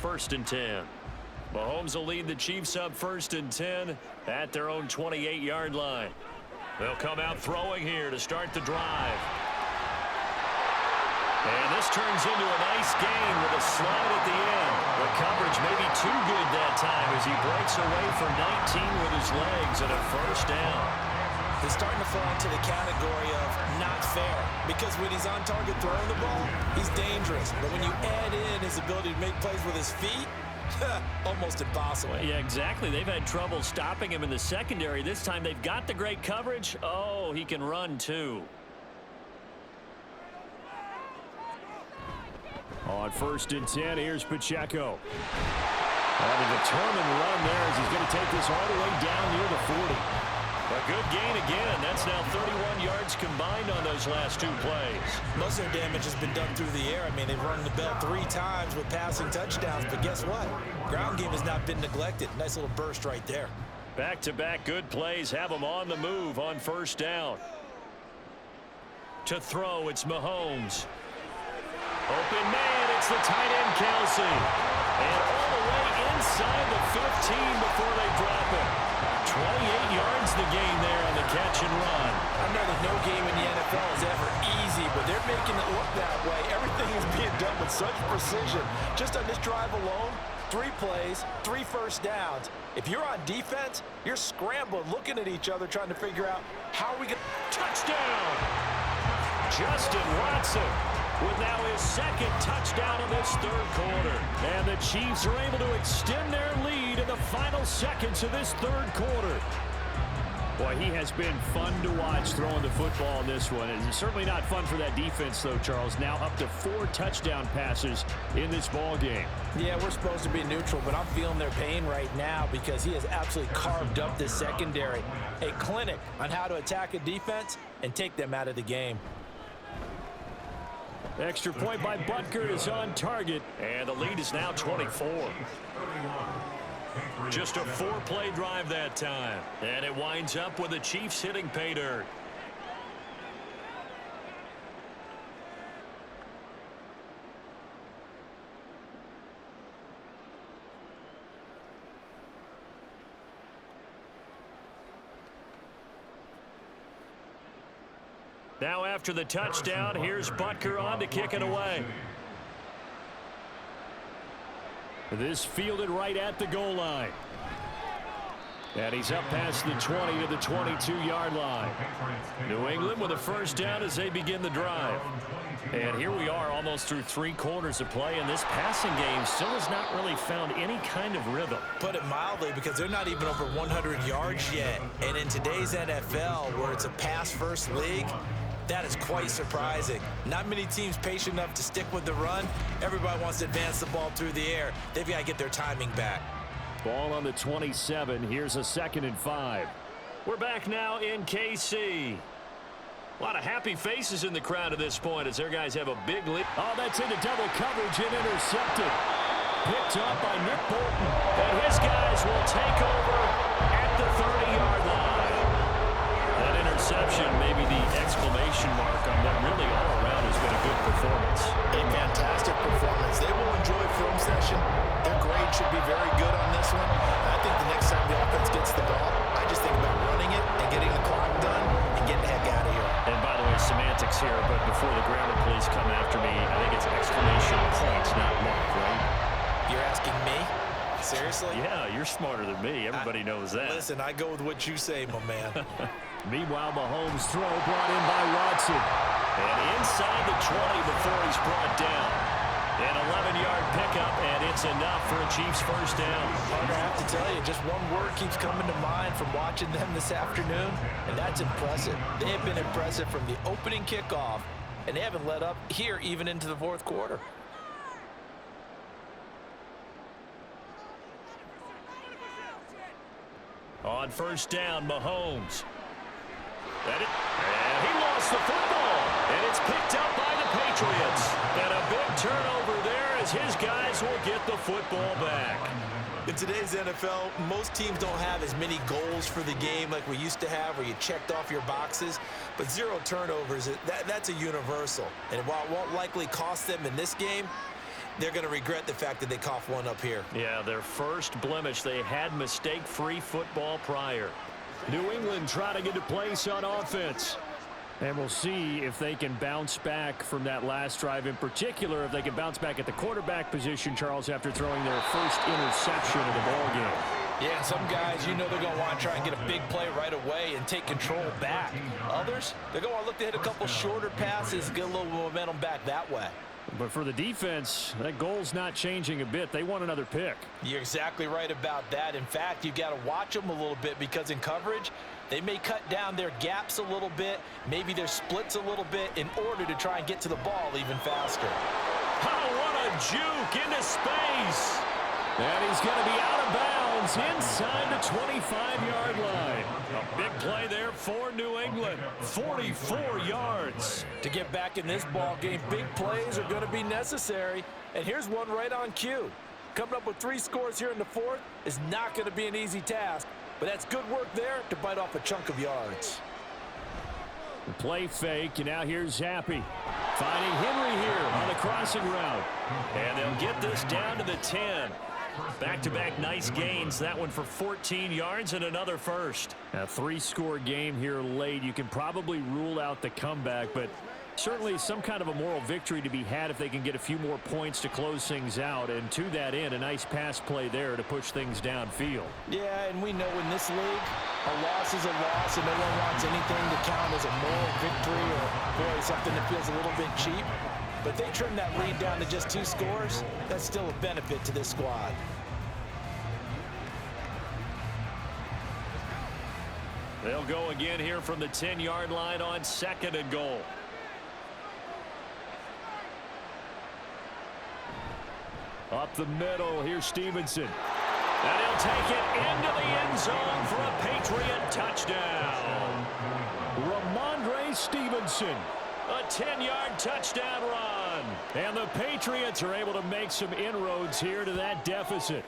First and 10. Mahomes will lead the Chiefs up first and 10 at their own 28-yard line. They'll come out throwing here to start the drive. And this turns into a nice gain with a slide at the end. The coverage may be too good that time as he breaks away for 19 with his legs and a first down. He's starting to fall into the category of not fair, because when he's on target throwing the ball, he's dangerous. But when you add in his ability to make plays with his feet, almost impossible. Well, yeah, exactly. They've had trouble stopping him in the secondary. This time they've got the great coverage. Oh, he can run too. On first and 10, here's Pacheco. And a determined run there as he's going to take this all the way down near the 40. A good gain again. That's now 31 yards combined on those last two plays. Most of their damage has been done through the air. I mean, they've rung the bell 3 times with passing touchdowns, but guess what? Ground game has not been neglected. Nice little burst right there. Back-to-back good plays have them on the move on first down. To throw, it's Mahomes. Open man, it's the tight end, Kelsey. And all the way inside the 15 before they drop it. 28 yards the gain there on the catch and run. I know that no game in the NFL is ever easy, but they're making it look that way. Everything is being done with such precision. Just on this drive alone, 3 plays, 3 first downs. If you're on defense, you're scrambling, looking at each other, trying to figure out how are we going to... Touchdown! Justin Watson with now his second touchdown of this third quarter. And the Chiefs are able to extend their lead in the final seconds of this third quarter. Boy, he has been fun to watch throwing the football in this one. It's certainly not fun for that defense, though, Charles. Now up to 4 touchdown passes in this ball game. Yeah, we're supposed to be neutral, but I'm feeling their pain right now because he has absolutely carved up this secondary. A clinic on how to attack a defense and take them out of the game. Extra point by Butker is on target. And the lead is now 24. Just a 4-play drive that time. And it winds up with the Chiefs hitting pay dirt. Now after the touchdown, here's Butker on to kick it away. This fielded right at the goal line. And he's up past the 20 to the 22-yard line. New England with a first down as they begin the drive. And here we are almost through 3 quarters of play, and this passing game still has not really found any kind of rhythm. Put it mildly, because they're not even over 100 yards yet. And in today's NFL, where it's a pass-first league, that is quite surprising. Not many teams patient enough to stick with the run. Everybody wants to advance the ball through the air. They've got to get their timing back. Ball on the 27. Here's a 2nd and 5. We're back now in KC. A lot of happy faces in the crowd at this point as their guys have a big lead. Oh, that's into double coverage and intercepted. Picked up by Nick Bolton. And his guys will take over at the 30-yard line. That interception, maybe the exclamation mark on them, really all around has been a good performance. A fantastic performance. They will enjoy film session. Their grade should be very good on this one. I think the next time the offense gets the ball, I just think about running it and getting the clock done and getting the heck out of here. And by the way, semantics here, but before the grammar police come after me, I think it's exclamation point, not mark, right? You're asking me? Seriously? Yeah, you're smarter than me. Everybody knows that. Listen, I go with what you say, my man. Meanwhile, Mahomes' throw brought in by Watson. And inside the 20 before he's brought down. An 11-yard pickup, and it's enough for a Chiefs first down. Parker, I have to tell you, just one word keeps coming to mind from watching them this afternoon, and that's impressive. They have been impressive from the opening kickoff, and they haven't let up here even into the 4th quarter. On first down, Mahomes. And he lost the football, and it's picked up by the Patriots. And a big turnover there as his guys will get the football back. In today's NFL, most teams don't have as many goals for the game like we used to have, where you checked off your boxes. But 0 turnovers, that's a universal. And while it won't likely cost them in this game, they're going to regret the fact that they coughed one up here. Yeah, their first blemish. They had mistake-free football prior. New England trying to get to place on offense. And we'll see if they can bounce back from that last drive, in particular, if they can bounce back at the quarterback position, Charles, after throwing their first interception of the ballgame. Yeah, some guys, they're going to want to try and get a big play right away and take control back. Others, they're going to want to look to hit a couple shorter passes, get a little momentum back that way. But for the defense, that goal's not changing a bit. They want another pick. You're exactly right about that. In fact, you've got to watch them a little bit because in coverage, they may cut down their gaps a little bit, maybe their splits a little bit in order to try and get to the ball even faster. Oh, what a juke into space. And he's going to be out of bounds inside the 25-yard line. A big play there for New England. 44 yards. To get back in this ball game, big plays are going to be necessary. And here's one right on cue. Coming up with 3 scores here in the fourth is not going to be an easy task. But that's good work there to bite off a chunk of yards. The play fake, and now here's Zappi. Finding Henry here on the crossing route. And they'll get this down to the 10. Back-to-back nice gains. That one for 14 yards and another first. A 3-score game here late. You can probably rule out the comeback, but certainly some kind of a moral victory to be had if they can get a few more points to close things out. And to that end, a nice pass play there to push things downfield. Yeah, and we know in this league, a loss is a loss, and no one wants anything to count as a moral victory or, boy, something that feels a little bit cheap. But they trim that lead down to just 2 scores. That's still a benefit to this squad. They'll go again here from the 10-yard line on 2nd and goal. Up the middle, here's Stevenson. And he'll take it into the end zone for a Patriot touchdown. Ramondre Stevenson. A 10-yard touchdown run. And the Patriots are able to make some inroads here to that deficit.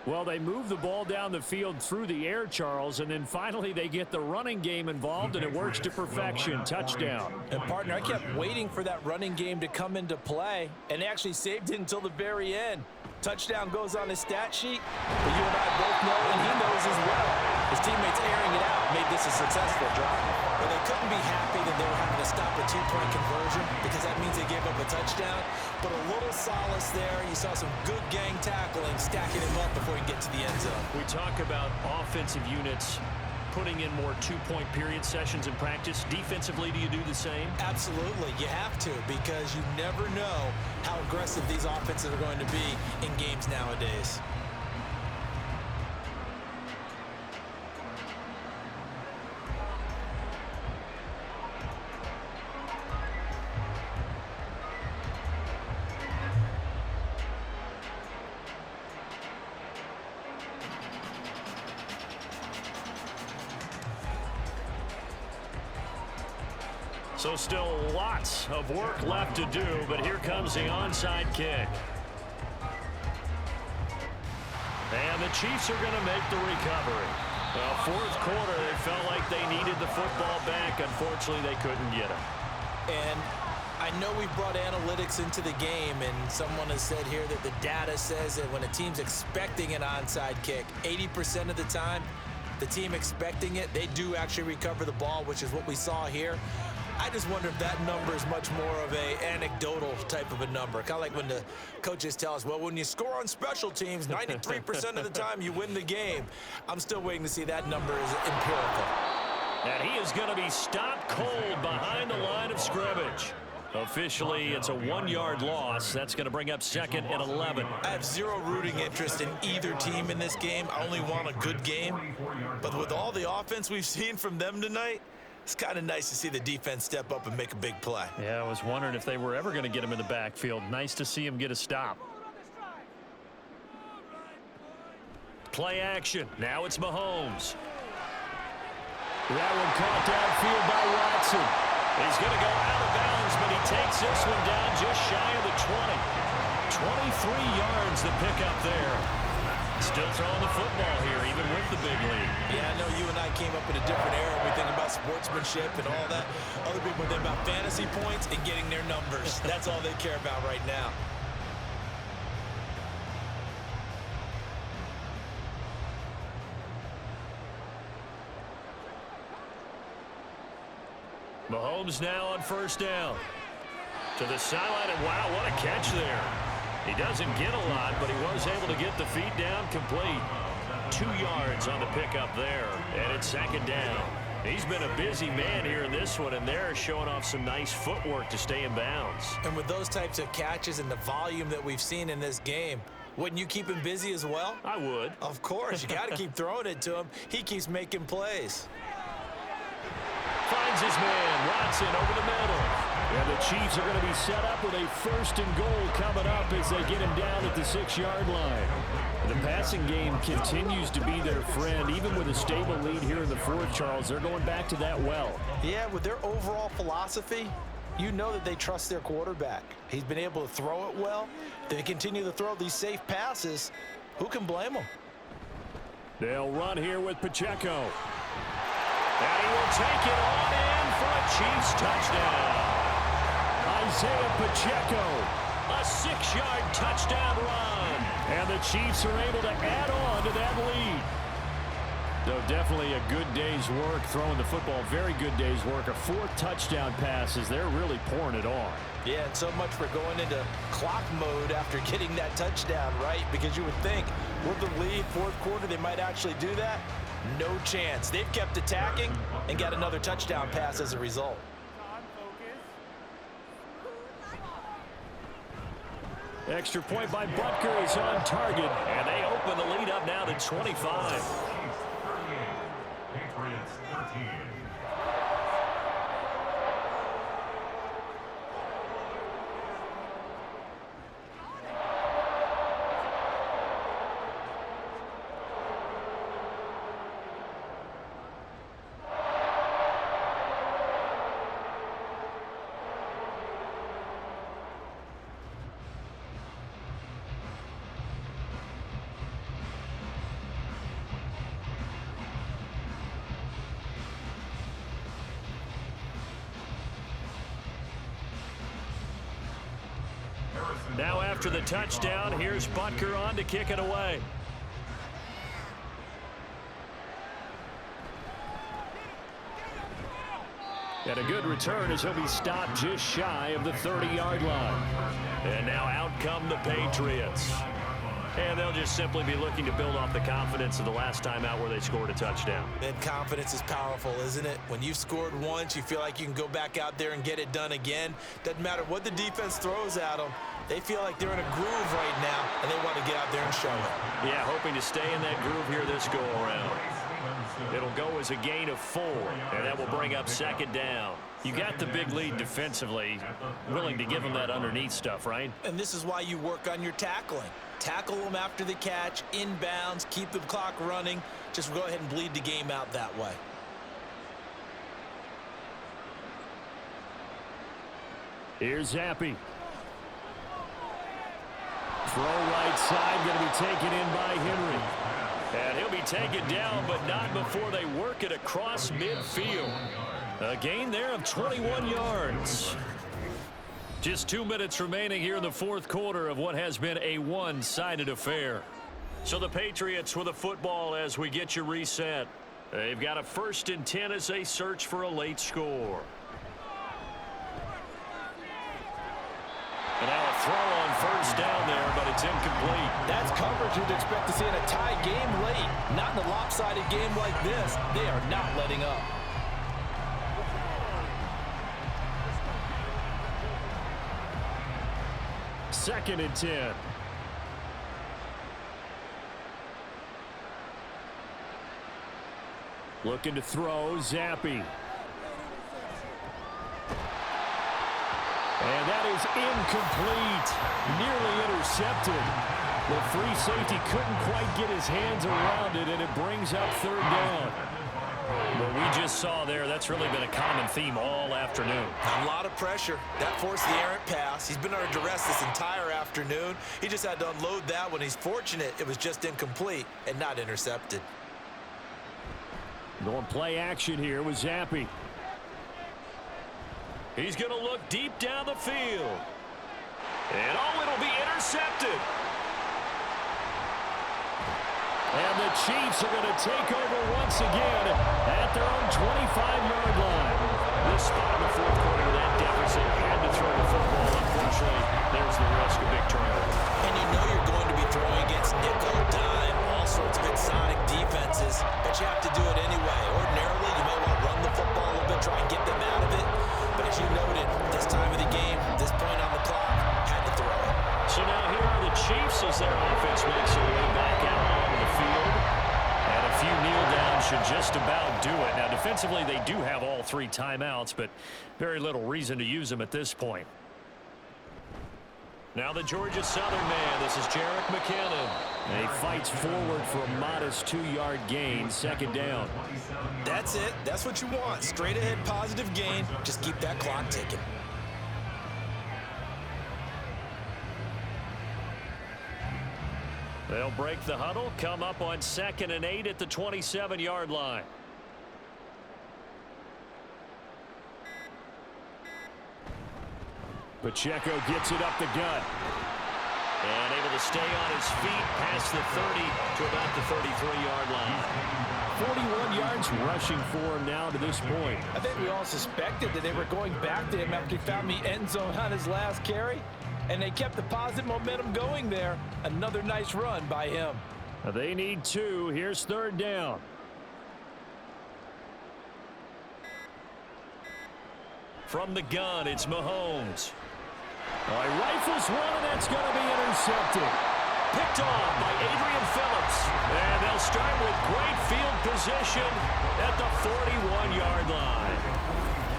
Well, they move the ball down the field through the air, Charles, and then finally they get the running game involved, and it works to perfection. Touchdown. And, partner, I kept waiting for that running game to come into play, and they actually saved it until the very end. Touchdown goes on his stat sheet, but you and I both know, and he knows as well, his teammates airing it out made this a successful drive. But they couldn't be happy that they were having to stop a 2-point conversion because that means they gave up a touchdown. But a little solace there. You saw some good gang tackling, stacking him up before he get to the end zone. We talk about offensive units putting in more 2-point period sessions in practice. Defensively, do you do the same? Absolutely. You have to, because you never know how aggressive these offenses are going to be in games nowadays. So still lots of work left to do, but here comes the onside kick. And the Chiefs are going to make the recovery. Well, fourth quarter, it felt like they needed the football back. Unfortunately, they couldn't get it. And I know we brought analytics into the game, and someone has said here that the data says that when a team's expecting an onside kick, 80% of the time, the team expecting it, they do actually recover the ball, which is what we saw here. I just wonder if that number is much more of a anecdotal type of a number. Kind of like when the coaches tell us, well, when you score on special teams, 93% of the time you win the game. I'm still waiting to see that number is empirical. And he is going to be stopped cold behind the line of scrimmage. Officially, it's a 1-yard loss. That's going to bring up 2nd and 11. I have zero rooting interest in either team in this game. I only want a good game. But with all the offense we've seen from them tonight, it's kind of nice to see the defense step up and make a big play. Yeah, I was wondering if they were ever going to get him in the backfield. Nice to see him get a stop. Play action. Now it's Mahomes. That one caught downfield by Watson. He's going to go out of bounds, but he takes this one down just shy of the 20. 23 yards to pick up there. Still throwing the football here, even with the big lead. Yeah, I know you and I came up in a different era. We think about sportsmanship and all that. Other people think about fantasy points and getting their numbers. That's all they care about right now. Mahomes now on first down. To the sideline, and wow, what a catch there. He doesn't get a lot, but he was able to get the feet down complete. 2 yards on the pickup there, and it's second down. He's been a busy man here in this one, and they're showing off some nice footwork to stay in bounds. And with those types of catches and the volume that we've seen in this game, wouldn't you keep him busy as well? I would. Of course. You got to keep throwing it to him. He keeps making plays. Finds his man. Watson over the middle. And the Chiefs are going to be set up with a 1st and goal coming up as they get him down at the 6-yard line. The passing game continues to be their friend. Even with a stable lead here in the 4th, Charles, they're going back to that well. Yeah, with their overall philosophy, you know that they trust their quarterback. He's been able to throw it well. They continue to throw these safe passes. Who can blame them? They'll run here with Pacheco. And he will take it on in for a Chiefs touchdown. Isaiah Pacheco. A 6-yard touchdown run. And the Chiefs are able to add on to that lead. So definitely a good day's work throwing the football. Very good day's work. A 4th touchdown pass as they're really pouring it on. Yeah, and so much for going into clock mode after getting that touchdown, right? Because you would think with the lead, 4th quarter, they might actually do that. No chance. They've kept attacking and got another touchdown pass as a result. Extra point by Butker is on target. And they open the lead up now to 25. Patriots 13. Now after the touchdown, here's Butker on to kick it away. And a good return as he'll be stopped just shy of the 30-yard line. And now out come the Patriots. And they'll just simply be looking to build off the confidence of the last time out where they scored a touchdown. And confidence is powerful, isn't it? When you've scored once, you feel like you can go back out there and get it done again. Doesn't matter what the defense throws at them. They feel like they're in a groove right now, and they want to get out there and show it. Yeah, hoping to stay in that groove here this go-around. It'll go as a gain of 4, and that will bring up second down. You got the big lead defensively, willing to give them that underneath stuff, right? And this is why you work on your tackling. Tackle them after the catch, inbounds, keep the clock running. Just go ahead and bleed the game out that way. Here's Zappi. Throw right side, going to be taken in by Henry. And he'll be taken down, but not before they work it across midfield. A gain there of 21 yards. Just 2 minutes remaining here in the 4th quarter of what has been a one-sided affair. So the Patriots with a football as we get you reset. They've got a 1st and 10 as they search for a late score. And now a throw on first down there, but it's incomplete. That's coverage you'd expect to see in a tie game late. Not in a lopsided game like this. They are not letting up. Second and 10. Looking to throw, Zappi. And that is incomplete. Nearly intercepted. The free safety couldn't quite get his hands around it, and it brings up third down. What we just saw there, that's really been a common theme all afternoon. A lot of pressure. That forced the errant pass. He's been under duress this entire afternoon. He just had to unload that one. He's fortunate it was just incomplete and not intercepted. Going play action here with Zappi. He's going to look deep down the field. And it'll be intercepted. And the Chiefs are going to take over once again at their own 25-yard line. This spot in the fourth quarter with that deficit had to throw the football. Unfortunately, there's the risk of big turnover. And you know you're going to be throwing against nickel, dime, all sorts of exotic defenses, but you have to do it anyway. Ordinarily, you might want to run the football a little bit, try and get them out of it. But as you noted, this time of the game, this point on the clock, had to throw it. So now here are the Chiefs as their offense makes their way back out onto the field. And a few kneel downs should just about do it. Now, defensively, they do have all 3 timeouts, but very little reason to use them at this point. Now the Georgia Southern man, this is Jerick McKinnon. And he fights forward for a modest 2-yard gain, second down. That's it. That's what you want. Straight ahead, positive gain. Just keep that clock ticking. They'll break the huddle, come up on 2nd and 8 at the 27-yard line. Pacheco gets it up the gut. And able to stay on his feet past the 30 to about the 33-yard line. 41 yards rushing for him now to this point. I think we all suspected that they were going back to him after he found the end zone on his last carry. And they kept the positive momentum going there. Another nice run by him. They need 2. Here's 3rd down. From the gun, it's Mahomes. He rifles one, and that's going to be intercepted. Picked off by Adrian Phillips. And they'll start with great field position at the 41-yard line.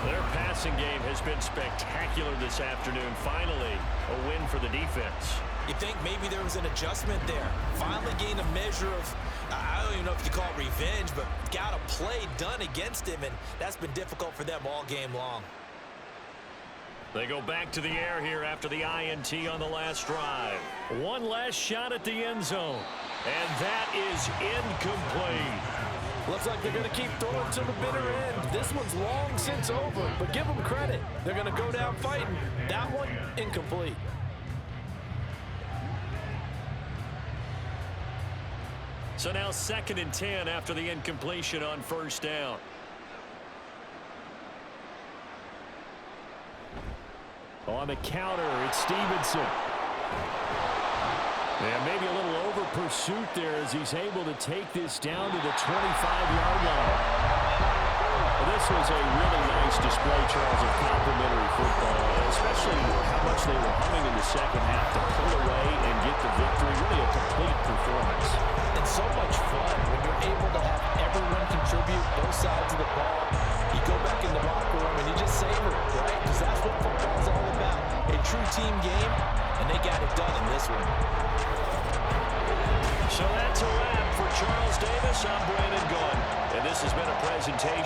Their passing game has been spectacular this afternoon. Finally, a win for the defense. You think maybe there was an adjustment there. Finally gained a measure of, I don't even know if you call it revenge, but got a play done against him, and that's been difficult for them all game long. They go back to the air here after the INT on the last drive. One last shot at the end zone. And that is incomplete. Looks like they're going to keep throwing to the bitter end. This one's long since over, but give them credit. They're going to go down fighting. That one, incomplete. So now 2nd and 10 after the incompletion on 1st down. On the counter, it's Stevenson. And maybe a little over pursuit there as he's able to take this down to the 25-yard line. This was a really nice display, Charles, of complimentary football, especially how much they were humming in the second half to pull away and get the victory. Really a complete performance. It's so much fun when you're able to have everyone contribute both sides of the ball. You go back in the locker room and you just savor it, right? Because that's what football is all about. A true team game, and they got it done in this one. So that's a wrap for Charles Davis. I'm Brandon Gunn, and this has been a presentation